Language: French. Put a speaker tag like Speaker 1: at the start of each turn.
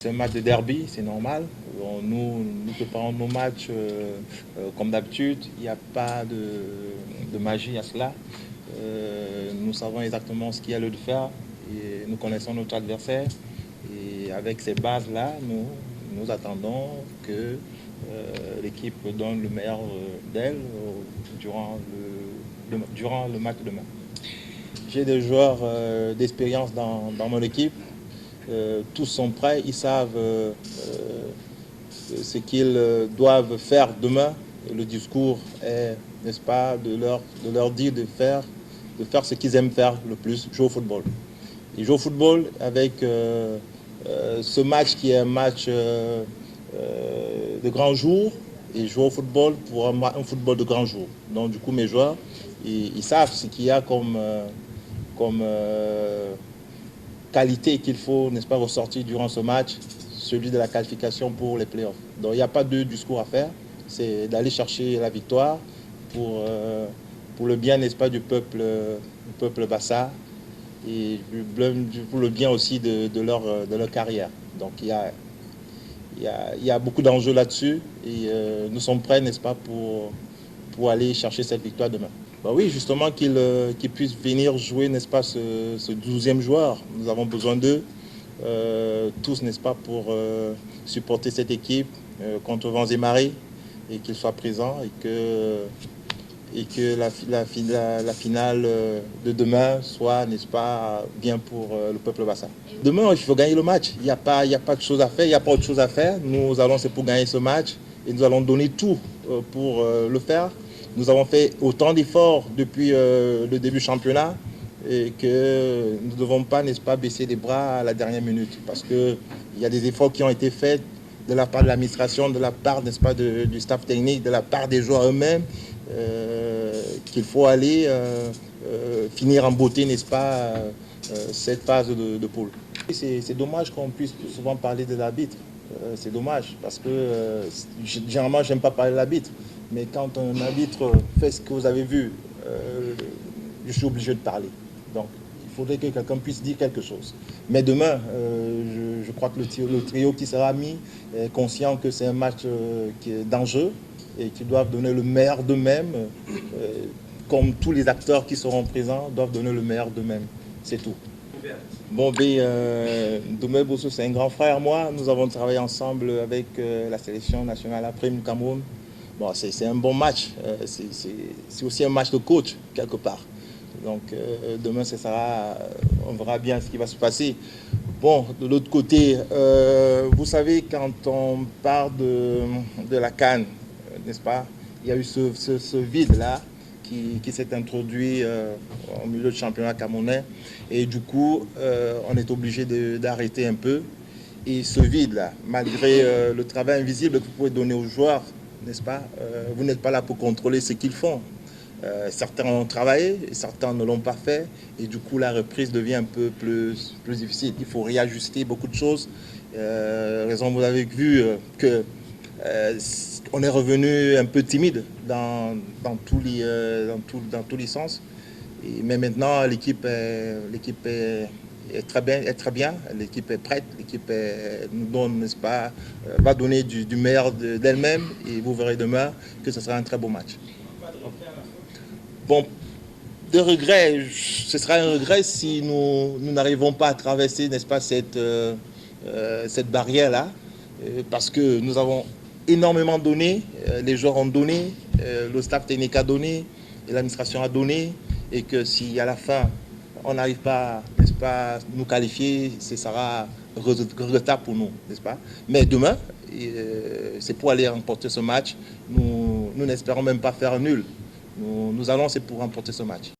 Speaker 1: C'est un match de derby, c'est normal. Nous préparons nos matchs comme d'habitude. Il n'y a pas de magie à cela. Nous savons exactement ce qu'il y a lieu de faire et nous connaissons notre adversaire. Et avec ces bases-là, nous attendons que l'équipe donne le meilleur d'elle durant le match de demain. J'ai des joueurs d'expérience dans mon équipe. Tous sont prêts, ils savent ce qu'ils doivent faire demain. Et le discours est, n'est-ce pas, de leur dire de faire ce qu'ils aiment faire le plus, jouer au football. Ils jouent au football avec ce match qui est un match de grand jour, et jouer au football pour un football de grand jour. Donc du coup, mes joueurs, ils savent ce qu'il y a comme qualité qu'il faut, n'est-ce pas, ressortir durant ce match, celui de la qualification pour les playoffs. Donc il n'y a pas de discours à faire, c'est d'aller chercher la victoire pour le bien, n'est-ce pas, du peuple Bassa, et pour le bien aussi de leur carrière. Donc il y a beaucoup d'enjeux là-dessus, et nous sommes prêts, n'est-ce pas, pour aller chercher cette victoire demain. Bah oui, justement, qu'ils puissent venir jouer, n'est-ce pas, ce 12e joueur. Nous avons besoin d'eux, tous, n'est-ce pas, pour supporter cette équipe contre vents et marées, et qu'ils soient présents, et que la finale de demain soit, n'est-ce pas, bien pour le peuple Bassa. Demain, il faut gagner le match. Il n'y a pas de chose à faire, il n'y a pas autre chose à faire. Nous allons, c'est pour gagner ce match, et nous allons donner tout pour le faire. Nous avons fait autant d'efforts depuis le début du championnat, et que nous ne devons pas, n'est-ce pas, baisser les bras à la dernière minute, parce qu'il y a des efforts qui ont été faits de la part de l'administration, de la part, n'est-ce pas, du staff technique, de la part des joueurs eux-mêmes, qu'il faut aller finir en beauté, n'est-ce pas, cette phase de poule. C'est dommage qu'on puisse souvent parler de l'arbitre. C'est dommage, parce que généralement, je n'aime pas parler de l'arbitre. Mais quand un arbitre fait ce que vous avez vu, je suis obligé de parler. Donc, il faudrait que quelqu'un puisse dire quelque chose. Mais demain, je crois que le trio qui sera mis est conscient que c'est un match qui est d'enjeu, et qu'ils doivent donner le meilleur d'eux-mêmes, comme tous les acteurs qui seront présents doivent donner le meilleur d'eux-mêmes. C'est tout. Bon, Doumé Bosso, c'est un grand frère à moi. Nous avons travaillé ensemble avec la sélection nationale après le Cameroun. Bon, c'est un bon match. C'est aussi un match de coach, quelque part. Donc, demain, on verra bien ce qui va se passer. Bon, de l'autre côté, vous savez, quand on part de la CAN, n'est-ce pas, il y a eu ce vide-là qui s'est introduit au milieu du championnat camerounais. Et du coup, on est obligé d'arrêter un peu. Et ce vide-là, malgré le travail invisible que vous pouvez donner aux joueurs, n'est-ce pas, vous n'êtes pas là pour contrôler ce qu'ils font. Certains ont travaillé, et certains ne l'ont pas fait. Et du coup, la reprise devient un peu plus difficile. Il faut réajuster beaucoup de choses. Raison, vous avez vu que on est revenu un peu timide dans tous les sens. Mais maintenant, l'équipe est très bien, l'équipe est prête, l'équipe nous donne, n'est-ce pas, va donner du meilleur d'elle-même, et vous verrez demain que ce sera un très beau match. Bon, de regret, ce sera un regret si nous n'arrivons pas à traverser, n'est-ce pas, cette barrière-là, parce que nous avons énormément donné, les joueurs ont donné, le staff technique a donné, et l'administration a donné, et que si à la fin on n'arrive pas, n'est-ce pas, nous qualifier, ce sera regrettable pour nous, n'est-ce pas. Mais demain, c'est pour aller remporter ce match. Nous n'espérons même pas faire nul. Nous allons, c'est pour remporter ce match.